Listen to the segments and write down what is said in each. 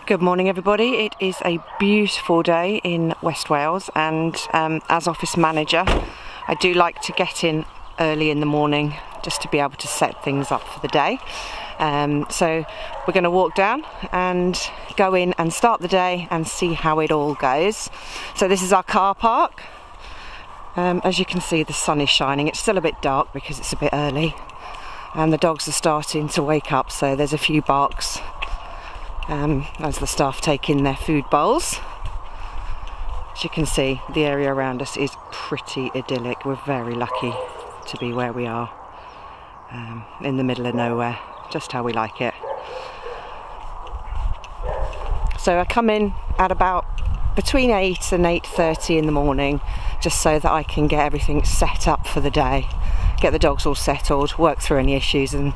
Good morning everybody. It is a beautiful day in West Wales, and as office manager I do like to get in early in the morning just to be able to set things up for the day. So we're going to walk down and go in and start the day and see how it all goes. So this is our car park. As you can see, the sun is shining. It's still a bit dark because it's a bit early and the dogs are starting to wake up, so there's a few barks as the staff take in their food bowls. As you can see, the area around us is pretty idyllic. We're very lucky to be where we are, in the middle of nowhere, just how we like it. So I come in at about between 8 and 8:30 in the morning, just so that I can get everything set up for the day, get the dogs all settled, work through any issues and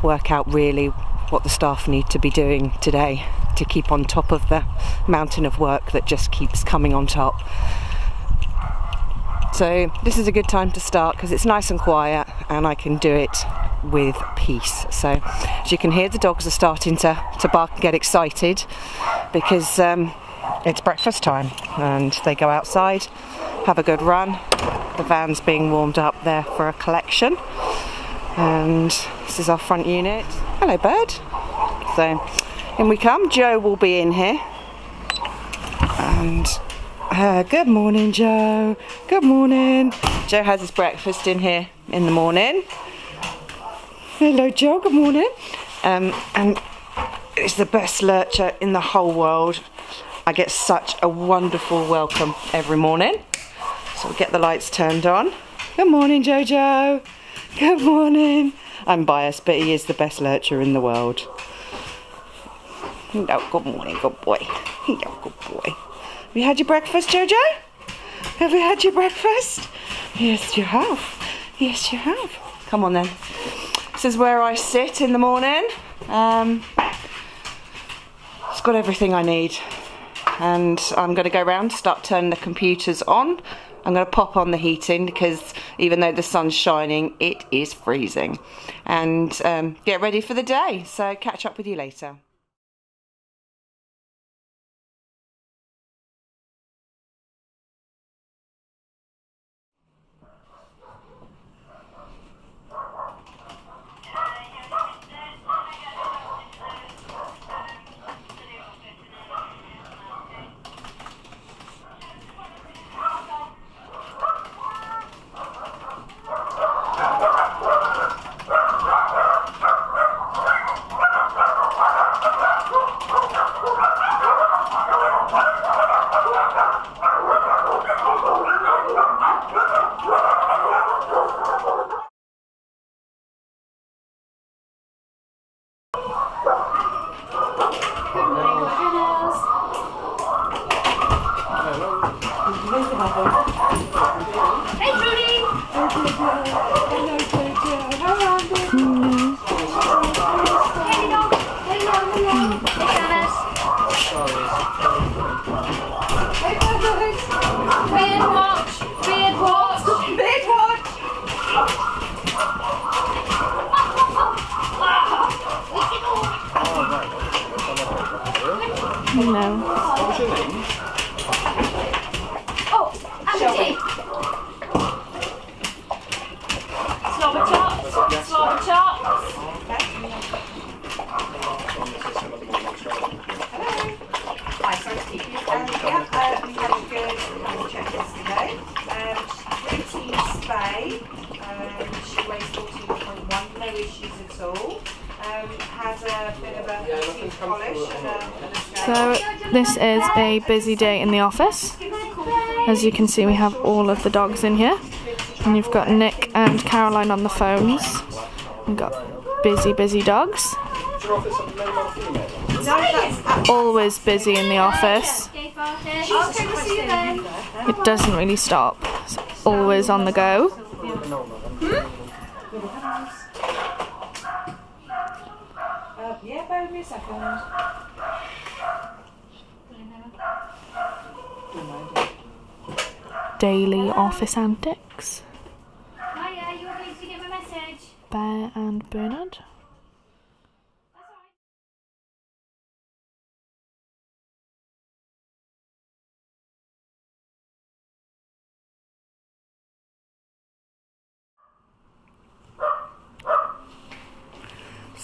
work out really what the staff need to be doing today to keep on top of the mountain of work that just keeps coming on top. So this is a good time to start because it's nice and quiet and I can do it with peace. So as you can hear, the dogs are starting to bark and get excited because it's breakfast time, and they go outside, have a good run. The van's being warmed up there for a collection, and this is our front unit. Hello bird. So in we come. Joe will be in here, and good morning Joe, good morning. Joe has his breakfast in here in the morning. Hello Joe, good morning. And it's the best lurcher in the whole world. I get such a wonderful welcome every morning. So we'll get the lights turned on. Good morning Jojo, good morning. I'm biased, but he is the best lurcher in the world. Hello, good morning, good boy. Hello, good boy. Have you had your breakfast, Jojo? Have you had your breakfast? Yes, you have. Yes, you have. Come on then. This is where I sit in the morning. It's got everything I need. And I'm going to go around, start turning the computers on. I'm going to pop on the heating because even though the sun's shining, it is freezing. And get ready for the day. So catch up with you later. Hey Judy! Hello Jojo, how are you? Hey dog! Hello! Hey Dennis! Hey guys! Beard watch! Beard watch! Beard watch! Hello. What was your name? Slobber chops, slobber chops. Hi, sorry to keep you. We had a good check yesterday. Routine spay. She weighs 14.1, no issues at all. Had a bit of a teeth polish and a scale. So this is a busy day in the office. As you can see, we have all of the dogs in here, and you've got Nick and Caroline on the phones. We've got busy dogs. Always busy in the office. It doesn't really stop. It's always on the go. Yeah, bear with me a second. Daily office antics. Hiya, you okay to get my message? Bear and Bernard.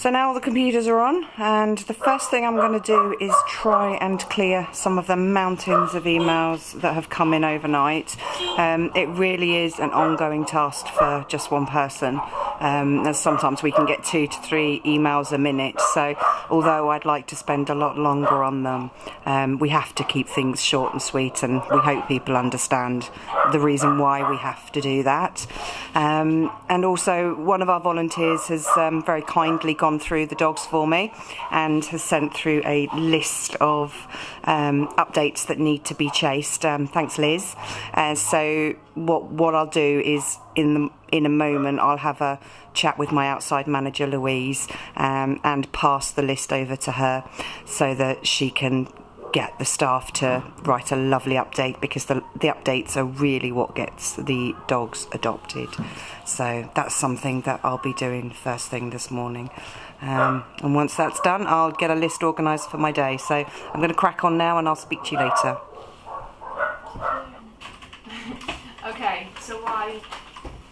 So now all the computers are on, and the first thing I'm going to do is try and clear some of the mountains of emails that have come in overnight. It really is an ongoing task for just one person, as sometimes we can get 2 to 3 emails a minute, so although I'd like to spend a lot longer on them, we have to keep things short and sweet, and we hope people understand the reason why we have to do that. And also, one of our volunteers has very kindly gone through the dogs for me and has sent through a list of updates that need to be chased. Thanks, Liz. So what I'll do is in a moment I'll have a chat with my outside manager Louise and pass the list over to her so that she can get the staff to write a lovely update, because the updates are really what gets the dogs adopted. So that's something that I'll be doing first thing this morning. And once that's done, I'll get a list organised for my day. So I'm going to crack on now, and I'll speak to you later. Okay, so why?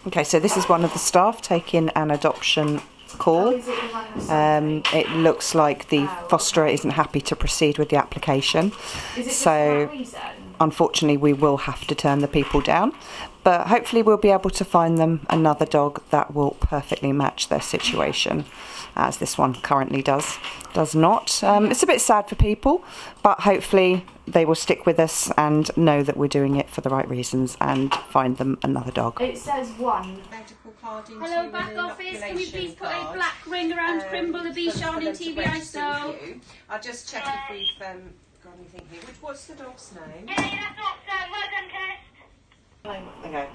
Okay, so this is one of the staff taking an adoption call. It looks like the fosterer isn't happy to proceed with the application, so unfortunately we will have to turn the people down, but hopefully we'll be able to find them another dog that will perfectly match their situation, as this one currently does not. It's a bit sad for people, but hopefully they will stick with us and know that we're doing it for the right reasons and find them another dog. It says 1. Hello, back office. Can we please put a black ring around Crimble, the Bichon in TVI so? I'll just check if we've got anything here. What's the dog's name? Hey, that's not well done, Tess. Okay.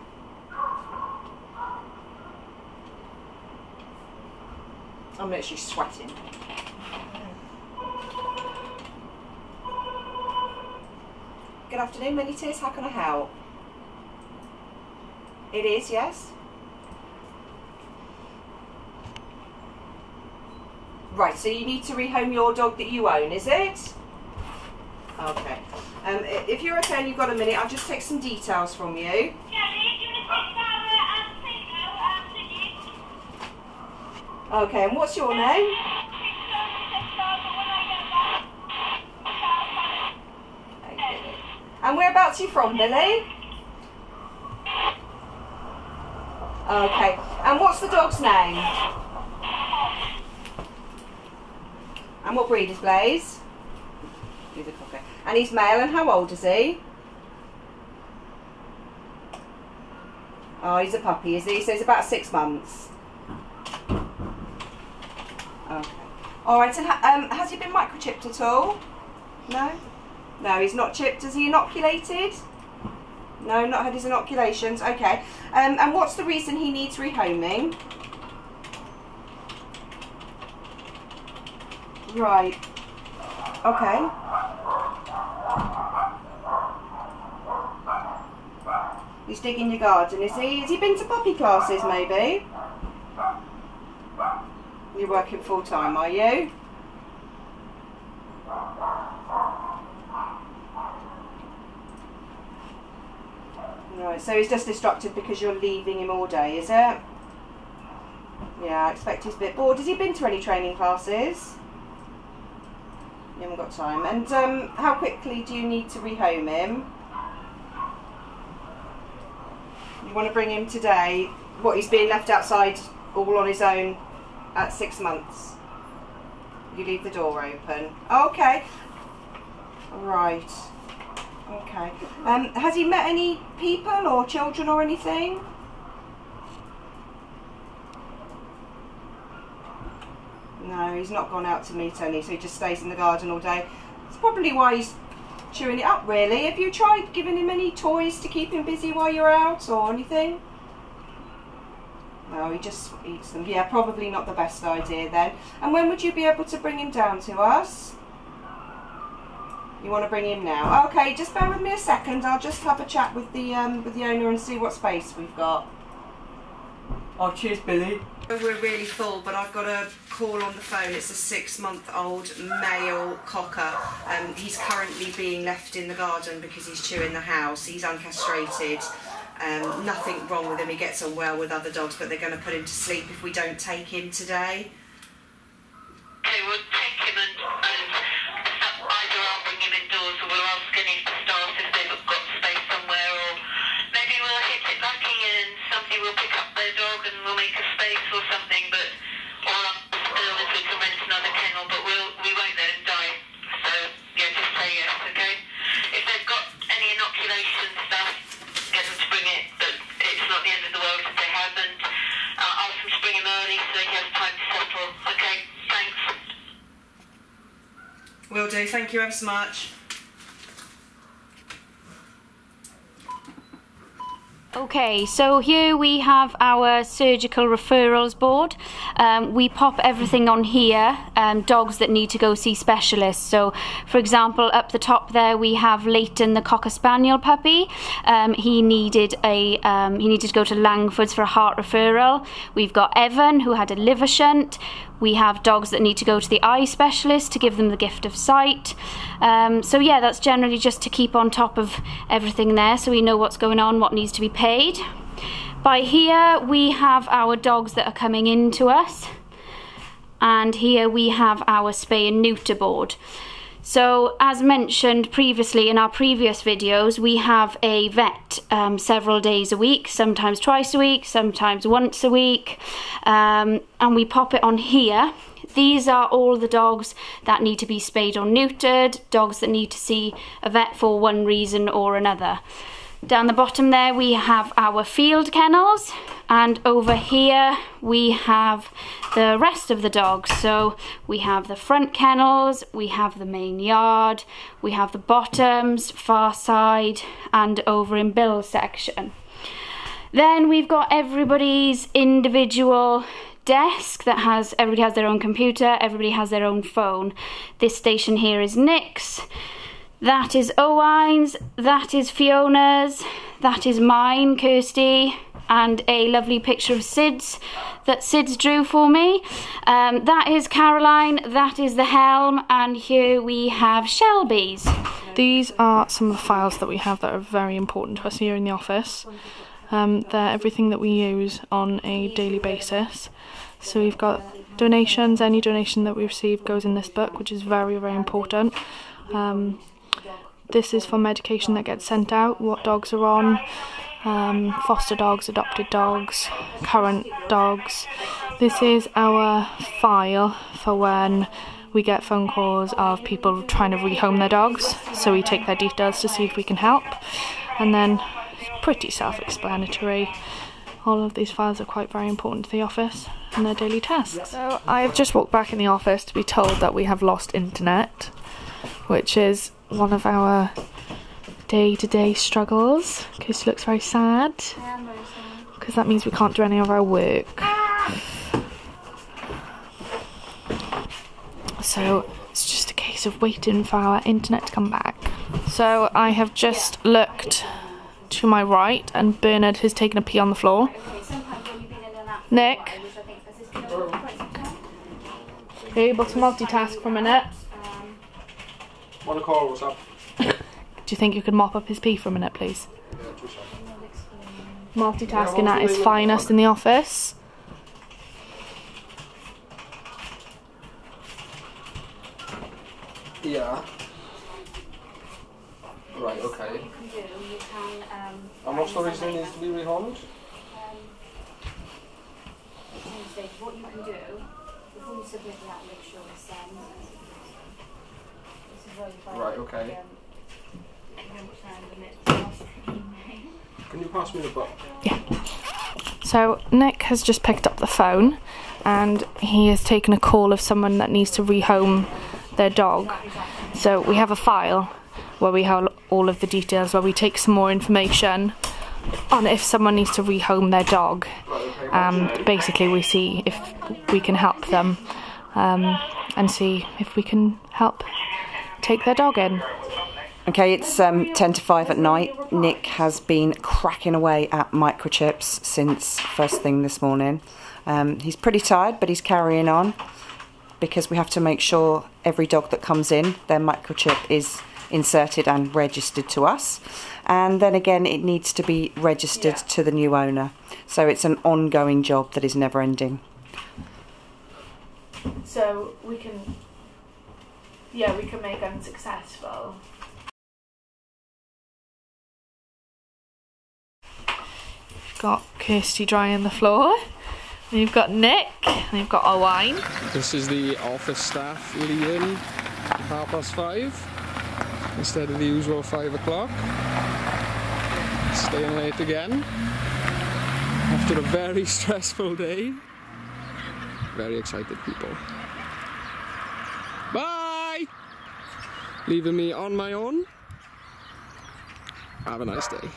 I'm literally sweating. Good afternoon, Minnie Tears. How can I help? It is, yes. Right, so you need to rehome your dog that you own, is it? Okay. If you're okay and you've got a minute, I'll just take some details from you. Yeah, do you want to take Okay, and what's your name? And whereabouts are you from, Billy? Okay, and what's the dog's name? And what breed is Blaze? He's a cocker. And he's male, and how old is he? Oh, he's a puppy, is he? So he's about 6 months. Okay. Alright, and has he been microchipped at all? No? No, he's not chipped. Is he inoculated? No, not had his inoculations. Okay. And what's the reason he needs rehoming? Right. Okay. He's digging your garden, is he? Has he been to puppy classes, maybe? You're working full time, are you? Right, so he's just distracted because you're leaving him all day, is it? Yeah, I expect he's a bit bored. Has he been to any training classes? You haven't got time. And how quickly do you need to rehome him? You want to bring him today? What, he's being left outside all on his own at 6 months? You leave the door open. Okay. Right. Okay. Has he met any people or children or anything? No, he's not gone out to meet any, so he just stays in the garden all day. That's probably why he's chewing it up, really. Have you tried giving him any toys to keep him busy while you're out or anything? No, he just eats them. Yeah, probably not the best idea then. And when would you be able to bring him down to us? You want to bring him now? Okay, just bear with me a second. I'll just have a chat with the owner and see what space we've got. Oh, cheers, Billy. We're really full, but I've got a call on the phone. It's a 6-month-old male cocker. He's currently being left in the garden because he's chewing the house. He's uncastrated. Nothing wrong with him. He gets on well with other dogs, but they're going to put him to sleep if we don't take him today. Will do, thank you ever so much. Okay, so here we have our surgical referrals board. We pop everything on here, dogs that need to go see specialists. So, for example, up the top there we have Leighton, the Cocker Spaniel puppy. He needed to go to Langford's for a heart referral. We've got Evan, who had a liver shunt. We have dogs that need to go to the eye specialist to give them the gift of sight. So yeah, that's generally just to keep on top of everything there so we know what's going on, what needs to be paid. By here we have our dogs that are coming in to us. And here we have our spay and neuter board. So as mentioned previously in our previous videos, we have a vet several days a week, sometimes twice a week, sometimes once a week, and we pop it on here. These are all the dogs that need to be spayed or neutered, dogs that need to see a vet for one reason or another. Down the bottom there we have our field kennels, and over here we have the rest of the dogs. So we have the front kennels, we have the main yard, we have the bottoms, far side, and over in Bill's section. Then we've got everybody's individual desk that has, everybody has their own computer, everybody has their own phone. This station here is Nick's. That is Owine's, that is Fiona's, that is mine, Kirsty, and a lovely picture of Sid's that Sid's drew for me. That is Caroline, that is the Helm, and here we have Shelby's. These are some of the files that we have that are very important to us here in the office. They're everything that we use on a daily basis. So we've got donations, any donation that we receive goes in this book, which is very, very important. This is for medication that gets sent out, what dogs are on, foster dogs, adopted dogs, current dogs. This is our file for when we get phone calls of people trying to rehome their dogs, so we take their details to see if we can help. And then, pretty self-explanatory, all of these files are quite very important to the office and their daily tasks. So I've just walked back in the office to be told that we have lost internet, which is one of our day-to-day struggles. Kirsty looks very sad because that means we can't do any of our work. So it's just a case of waiting for our internet to come back. So I have just looked to my right and Bernard has taken a pee on the floor. Nick, are you able to multitask for a minute? Want to call, what's up? Do you think you could mop up his pee for a minute, please? Yeah, 2 seconds. Multitasking at its finest in the office. Yeah. Right, okay. And what's the reason it needs to be rehomed? What you can do, before you submit that, make sure it's sent. Right, okay. Can you pass me the book? Yeah. So Nick has just picked up the phone and he has taken a call of someone that needs to rehome their dog. So we have a file where we have all of the details, where we take some more information on if someone needs to rehome their dog. Basically we see if we can help them and see if we can help take their dog in. Okay, it's 10 to 5 at night. Nick has been cracking away at microchips since first thing this morning. He's pretty tired, but he's carrying on because we have to make sure every dog that comes in, their microchip is inserted and registered to us. And then again, it needs to be registered to the new owner. So it's an ongoing job that is never ending. So we can make them successful. Got Kirsty drying the floor. And you've got Nick, and you've got Owain. This is the office staff leaving 5:30 instead of the usual 5 o'clock. Staying late again after a very stressful day. Very excited people. Bye! leaving me on my own. Have a nice day.